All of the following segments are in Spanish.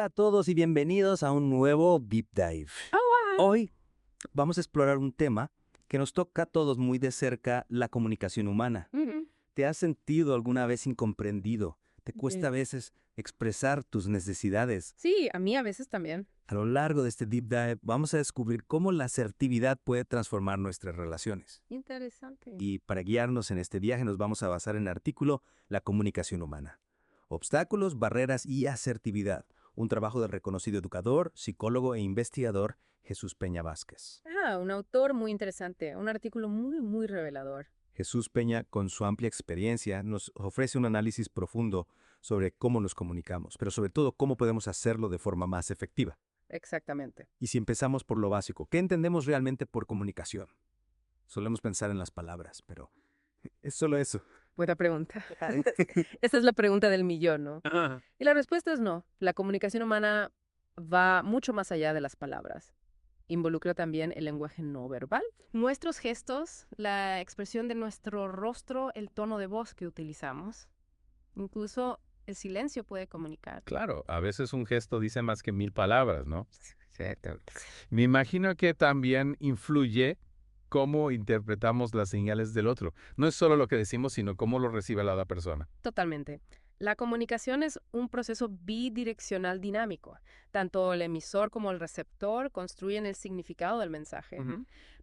Hola a todos y bienvenidos a un nuevo Deep Dive. Hoy vamos a explorar un tema que nos toca a todos muy de cerca, la comunicación humana. Ujú. ¿Te has sentido alguna vez incomprendido? ¿Te cuesta a veces expresar tus necesidades? Sí, a mí a veces también. A lo largo de este Deep Dive vamos a descubrir cómo la asertividad puede transformar nuestras relaciones. Interesante. Y para guiarnos en este viaje nos vamos a basar en el artículo La comunicación humana. Obstáculos, barreras y asertividad. Un trabajo del reconocido educador, psicólogo e investigador Jesús Peña Vázquez. Un autor muy interesante, un artículo muy revelador. Jesús Peña, con su amplia experiencia, nos ofrece un análisis profundo sobre cómo nos comunicamos, pero sobre todo cómo podemos hacerlo de forma más efectiva. Exactamente. Y si empezamos por lo básico, ¿qué entendemos realmente por comunicación? Solemos pensar en las palabras, pero es solo eso. Buena pregunta. Esa es la pregunta del millón, ¿no? Ajá. Y la respuesta es no. La comunicación humana va mucho más allá de las palabras. Involucra también el lenguaje no verbal. Nuestros gestos, la expresión de nuestro rostro, el tono de voz que utilizamos. Incluso el silencio puede comunicar. Claro, a veces un gesto dice más que 1000 palabras, ¿no? Exactamente. Me imagino que también influye cómo interpretamos las señales del otro. No es solo lo que decimos, sino cómo lo recibe la otra persona. Totalmente. La comunicación es un proceso bidireccional dinámico. Tanto el emisor como el receptor construyen el significado del mensaje.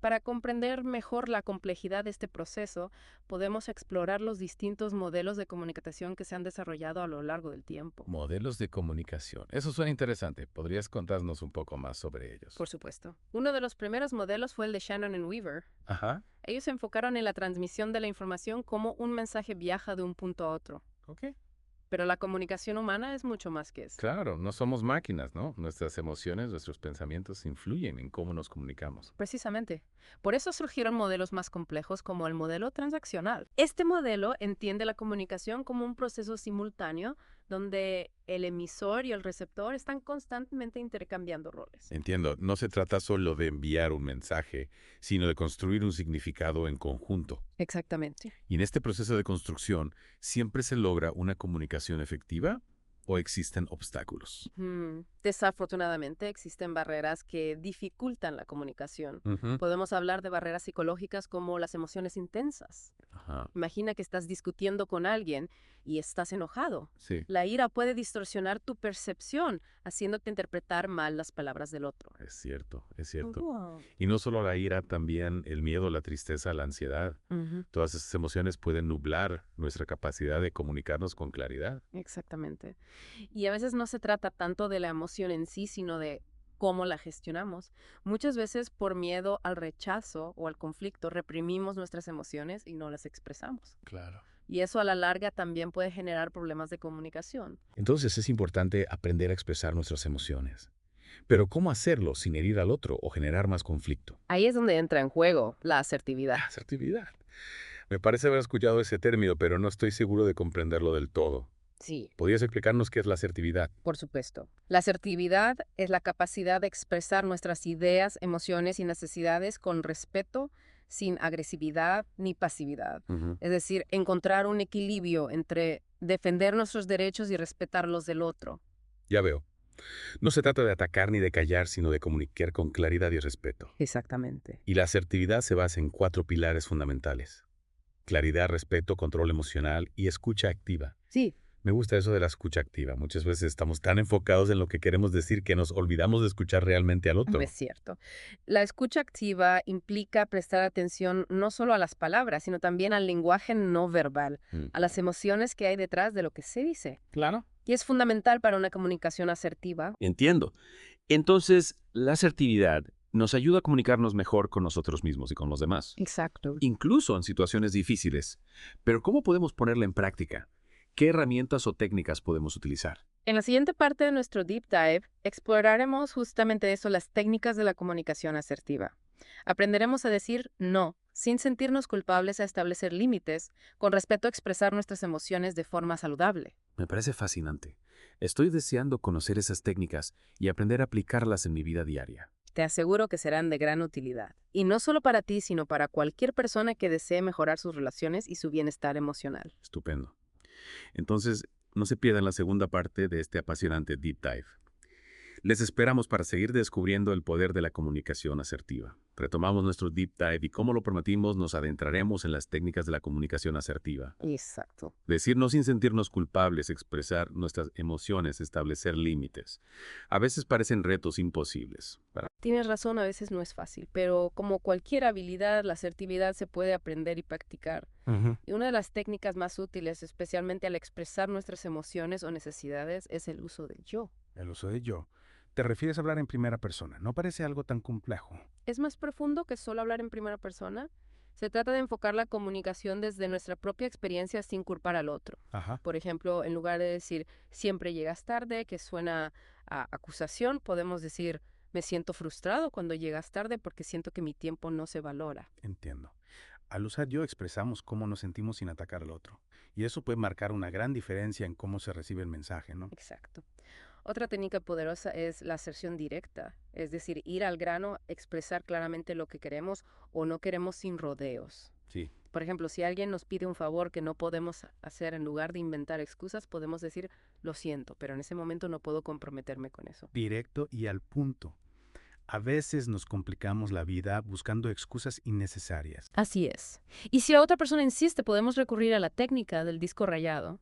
Para comprender mejor la complejidad de este proceso, podemos explorar los distintos modelos de comunicación que se han desarrollado a lo largo del tiempo. Modelos de comunicación. Eso suena interesante. ¿Podrías contarnos un poco más sobre ellos? Por supuesto. Uno de los primeros modelos fue el de Shannon y Weaver. Ajá. Ellos se enfocaron en la transmisión de la información como un mensaje viaja de un punto a otro. Ok. Pero la comunicación humana es mucho más que eso. Claro, no somos máquinas, ¿no? Nuestras emociones, nuestros pensamientos influyen en cómo nos comunicamos. Precisamente. Por eso surgieron modelos más complejos como el modelo transaccional. Este modelo entiende la comunicación como un proceso simultáneo donde el emisor y el receptor están constantemente intercambiando roles. Entiendo, no se trata solo de enviar un mensaje, sino de construir un significado en conjunto. Exactamente. Y en este proceso de construcción, ¿siempre se logra una comunicación efectiva o existen obstáculos? Desafortunadamente existen barreras que dificultan la comunicación. Ujú. Podemos hablar de barreras psicológicas como las emociones intensas. Ajá, Imagina que estás discutiendo con alguien y estás enojado. sí, La ira puede distorsionar tu percepción, haciéndote interpretar mal las palabras del otro. es cierto, es cierto. Wow. Y no solo la ira, también el miedo, la tristeza, la ansiedad. Todas esas emociones pueden nublar nuestra capacidad de comunicarnos con claridad. Exactamente. Y a veces no se trata tanto de la emoción en sí, sino de cómo la gestionamos. Muchas veces por miedo al rechazo o al conflicto reprimimos nuestras emociones y no las expresamos. Claro. Y eso a la larga también puede generar problemas de comunicación. Entonces es importante aprender a expresar nuestras emociones. Pero ¿cómo hacerlo sin herir al otro o generar más conflicto? Ahí es donde entra en juego la asertividad. Asertividad. Me parece haber escuchado ese término, pero no estoy seguro de comprenderlo del todo. Sí, ¿Podrías explicarnos qué es la asertividad? por supuesto. La asertividad es la capacidad de expresar nuestras ideas, emociones y necesidades con respeto, sin agresividad ni pasividad. Ujú. Es decir, encontrar un equilibrio entre defender nuestros derechos y respetar los del otro. Ya veo. No se trata de atacar ni de callar, sino de comunicar con claridad y respeto. Exactamente. Y la asertividad se basa en 4 pilares fundamentales: claridad, respeto, control emocional y escucha activa. Sí, Me gusta eso de la escucha activa. Muchas veces estamos tan enfocados en lo que queremos decir que nos olvidamos de escuchar realmente al otro. es cierto. La escucha activa implica prestar atención no solo a las palabras, sino también al lenguaje no verbal, Mm. a las emociones que hay detrás de lo que se dice. Claro. Y es fundamental para una comunicación asertiva. Entiendo. Entonces, la asertividad nos ayuda a comunicarnos mejor con nosotros mismos y con los demás, Exacto. incluso en situaciones difíciles. Pero ¿cómo podemos ponerla en práctica? ¿Qué herramientas o técnicas podemos utilizar? En la siguiente parte de nuestro Deep Dive, exploraremos justamente eso, las técnicas de la comunicación asertiva. Aprenderemos a decir no, sin sentirnos culpables, a establecer límites, con respeto a expresar nuestras emociones de forma saludable. Me parece fascinante. Estoy deseando conocer esas técnicas y aprender a aplicarlas en mi vida diaria. Te aseguro que serán de gran utilidad. Y no solo para ti, sino para cualquier persona que desee mejorar sus relaciones y su bienestar emocional. Estupendo. Entonces, no se pierdan la segunda parte de este apasionante Deep Dive. Les esperamos para seguir descubriendo el poder de la comunicación asertiva. Retomamos nuestro deep dive y, como lo prometimos, nos adentraremos en las técnicas de la comunicación asertiva. Exacto. Decirnos sin sentirnos culpables, expresar nuestras emociones, establecer límites. A veces parecen retos imposibles. Tienes razón, a veces no es fácil, pero como cualquier habilidad, la asertividad se puede aprender y practicar. Y una de las técnicas más útiles, especialmente al expresar nuestras emociones o necesidades, es el uso del yo. El uso de yo. Te refieres a hablar en primera persona. No parece algo tan complejo. Es más profundo que solo hablar en primera persona. Se trata de enfocar la comunicación desde nuestra propia experiencia sin culpar al otro. Ajá. Por ejemplo, en lugar de decir siempre llegas tarde, que suena a acusación, podemos decir me siento frustrado cuando llegas tarde porque siento que mi tiempo no se valora. Entiendo. Al usar yo expresamos cómo nos sentimos sin atacar al otro. Y eso puede marcar una gran diferencia en cómo se recibe el mensaje, ¿no? Exacto. Otra técnica poderosa es la aserción directa, es decir, ir al grano, expresar claramente lo que queremos o no queremos sin rodeos. Sí. Por ejemplo, si alguien nos pide un favor que no podemos hacer, en lugar de inventar excusas, podemos decir, lo siento, pero en ese momento no puedo comprometerme con eso. Directo y al punto. A veces nos complicamos la vida buscando excusas innecesarias. Así es. Y si la otra persona insiste, podemos recurrir a la técnica del disco rayado.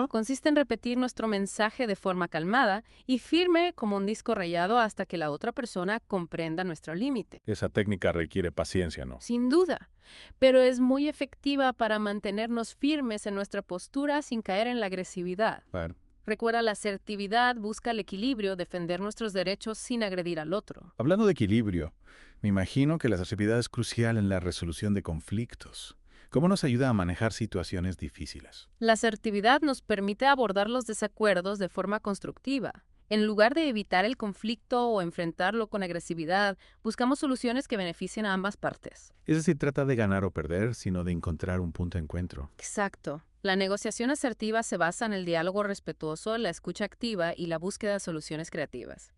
Consiste en repetir nuestro mensaje de forma calmada y firme como un disco rayado hasta que la otra persona comprenda nuestro límite. Esa técnica requiere paciencia, ¿no? Sin duda, pero es muy efectiva para mantenernos firmes en nuestra postura sin caer en la agresividad. Claro. Recuerda, la asertividad busca el equilibrio, defender nuestros derechos sin agredir al otro. Hablando de equilibrio, me imagino que la asertividad es crucial en la resolución de conflictos. ¿Cómo nos ayuda a manejar situaciones difíciles? La asertividad nos permite abordar los desacuerdos de forma constructiva. En lugar de evitar el conflicto o enfrentarlo con agresividad, buscamos soluciones que beneficien a ambas partes. Es decir, trata de ganar o perder, sino de encontrar un punto de encuentro. Exacto. La negociación asertiva se basa en el diálogo respetuoso, la escucha activa y la búsqueda de soluciones creativas.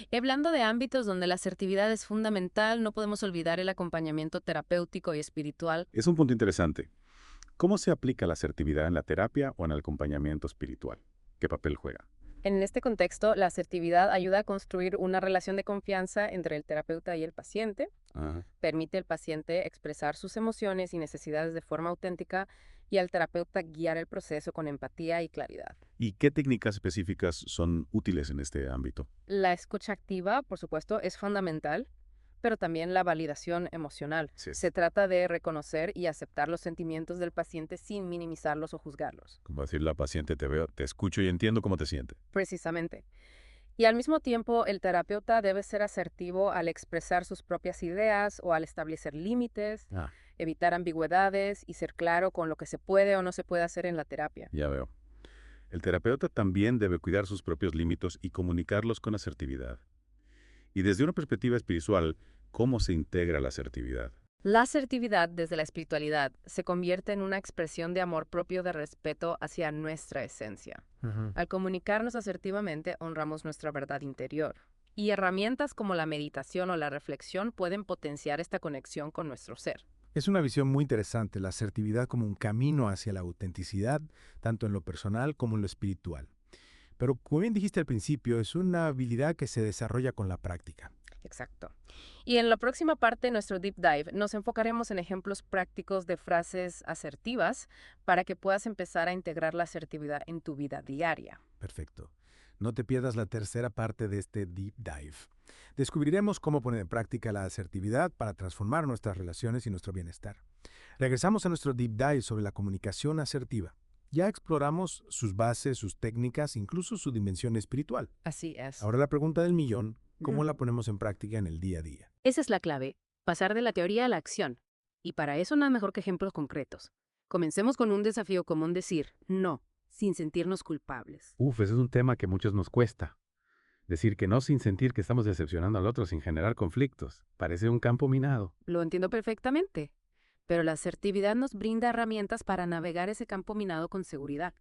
Y hablando de ámbitos donde la asertividad es fundamental, no podemos olvidar el acompañamiento terapéutico y espiritual. Es un punto interesante. ¿Cómo se aplica la asertividad en la terapia o en el acompañamiento espiritual? ¿Qué papel juega? En este contexto, la asertividad ayuda a construir una relación de confianza entre el terapeuta y el paciente. Permite al paciente expresar sus emociones y necesidades de forma auténtica y al terapeuta guiar el proceso con empatía y claridad. ¿Y qué técnicas específicas son útiles en este ámbito? La escucha activa, por supuesto, es fundamental, pero también la validación emocional. Sí. Se trata de reconocer y aceptar los sentimientos del paciente sin minimizarlos o juzgarlos. Como decir la paciente, te veo, te escucho y entiendo cómo te sientes. Precisamente. Y al mismo tiempo, el terapeuta debe ser asertivo al expresar sus propias ideas o al establecer límites, evitar ambigüedades y ser claro con lo que se puede o no se puede hacer en la terapia. Ya veo. El terapeuta también debe cuidar sus propios límites y comunicarlos con asertividad. Y desde una perspectiva espiritual, ¿cómo se integra la asertividad? La asertividad desde la espiritualidad se convierte en una expresión de amor propio, de respeto hacia nuestra esencia. Al comunicarnos asertivamente, honramos nuestra verdad interior. Y herramientas como la meditación o la reflexión pueden potenciar esta conexión con nuestro ser. Es una visión muy interesante, la asertividad como un camino hacia la autenticidad, tanto en lo personal como en lo espiritual. Pero como bien dijiste al principio, es una habilidad que se desarrolla con la práctica. Exacto. Y en la próxima parte de nuestro Deep Dive nos enfocaremos en ejemplos prácticos de frases asertivas para que puedas empezar a integrar la asertividad en tu vida diaria. Perfecto. No te pierdas la tercera parte de este Deep Dive. Descubriremos cómo poner en práctica la asertividad para transformar nuestras relaciones y nuestro bienestar. Regresamos a nuestro Deep Dive sobre la comunicación asertiva. Ya exploramos sus bases, sus técnicas, incluso su dimensión espiritual. Así es. Ahora la pregunta del millón, ¿cómo la ponemos en práctica en el día a día? Esa es la clave, pasar de la teoría a la acción. Y para eso nada mejor que ejemplos concretos. Comencemos con un desafío común: decir no, sin sentirnos culpables. Ese es un tema que a muchos nos cuesta. Decir que no sin sentir que estamos decepcionando al otro, sin generar conflictos. Parece un campo minado. Lo entiendo perfectamente, pero la asertividad nos brinda herramientas para navegar ese campo minado con seguridad.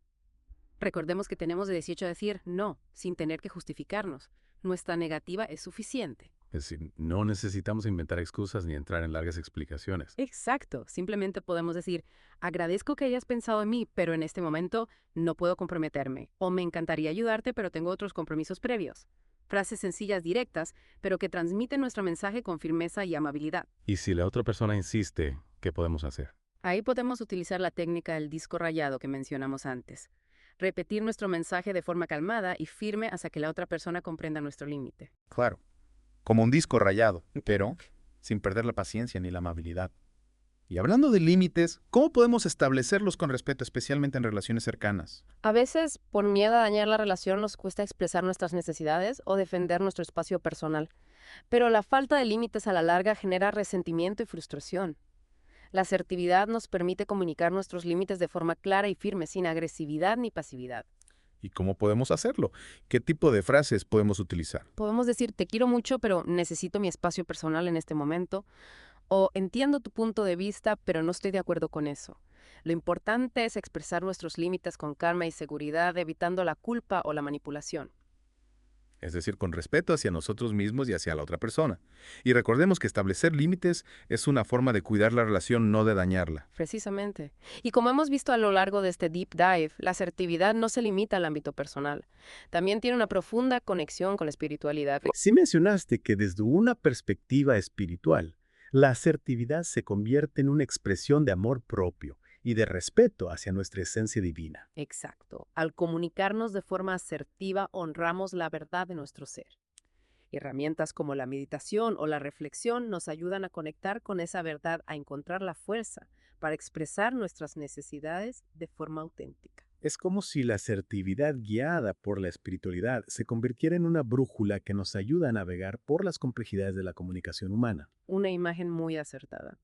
Recordemos que tenemos derecho a decir no, sin tener que justificarnos. Nuestra negativa es suficiente. Es decir, no necesitamos inventar excusas ni entrar en largas explicaciones. Exacto, simplemente podemos decir, agradezco que hayas pensado en mí, pero en este momento no puedo comprometerme. O me encantaría ayudarte, pero tengo otros compromisos previos. Frases sencillas, directas, pero que transmiten nuestro mensaje con firmeza y amabilidad. Y si la otra persona insiste, ¿qué podemos hacer? Ahí podemos utilizar la técnica del disco rayado que mencionamos antes. Repetir nuestro mensaje de forma calmada y firme hasta que la otra persona comprenda nuestro límite. Claro, como un disco rayado, pero sin perder la paciencia ni la amabilidad. Y hablando de límites, ¿cómo podemos establecerlos con respeto, especialmente en relaciones cercanas? A veces, por miedo a dañar la relación, nos cuesta expresar nuestras necesidades o defender nuestro espacio personal. Pero la falta de límites a la larga genera resentimiento y frustración. La asertividad nos permite comunicar nuestros límites de forma clara y firme, sin agresividad ni pasividad. ¿Y cómo podemos hacerlo? ¿Qué tipo de frases podemos utilizar? Podemos decir, te quiero mucho, pero necesito mi espacio personal en este momento. O entiendo tu punto de vista, pero no estoy de acuerdo con eso. Lo importante es expresar nuestros límites con calma y seguridad, evitando la culpa o la manipulación. Es decir, con respeto hacia nosotros mismos y hacia la otra persona. Y recordemos que establecer límites es una forma de cuidar la relación, no de dañarla. Precisamente. Y como hemos visto a lo largo de este deep dive, la asertividad no se limita al ámbito personal. También tiene una profunda conexión con la espiritualidad. Sí mencionaste que desde una perspectiva espiritual, la asertividad se convierte en una expresión de amor propio y de respeto hacia nuestra esencia divina. Exacto. Al comunicarnos de forma asertiva, honramos la verdad de nuestro ser. Herramientas como la meditación o la reflexión nos ayudan a conectar con esa verdad, a encontrar la fuerza para expresar nuestras necesidades de forma auténtica. Es como si la asertividad guiada por la espiritualidad se convirtiera en una brújula que nos ayuda a navegar por las complejidades de la comunicación humana. Una imagen muy acertada.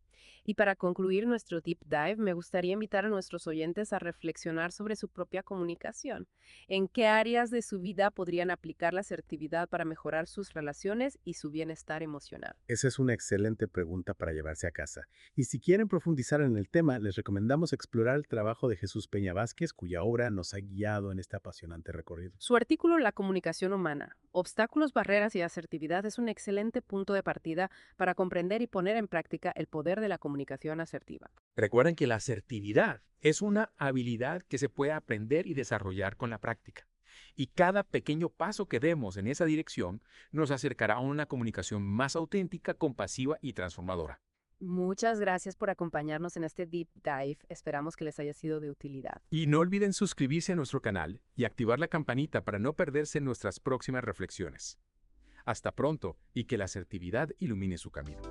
Y para concluir nuestro deep dive, me gustaría invitar a nuestros oyentes a reflexionar sobre su propia comunicación. ¿En qué áreas de su vida podrían aplicar la asertividad para mejorar sus relaciones y su bienestar emocional? Esa es una excelente pregunta para llevarse a casa. Y si quieren profundizar en el tema, les recomendamos explorar el trabajo de Jesús Peña Vázquez, cuya obra nos ha guiado en este apasionante recorrido. Su artículo La comunicación humana, obstáculos, barreras y asertividad es un excelente punto de partida para comprender y poner en práctica el poder de la comunicación asertiva. Recuerden que la asertividad es una habilidad que se puede aprender y desarrollar con la práctica. Y cada pequeño paso que demos en esa dirección nos acercará a una comunicación más auténtica, compasiva y transformadora. Muchas gracias por acompañarnos en este deep dive. Esperamos que les haya sido de utilidad. Y no olviden suscribirse a nuestro canal y activar la campanita para no perderse nuestras próximas reflexiones. Hasta pronto y que la asertividad ilumine su camino.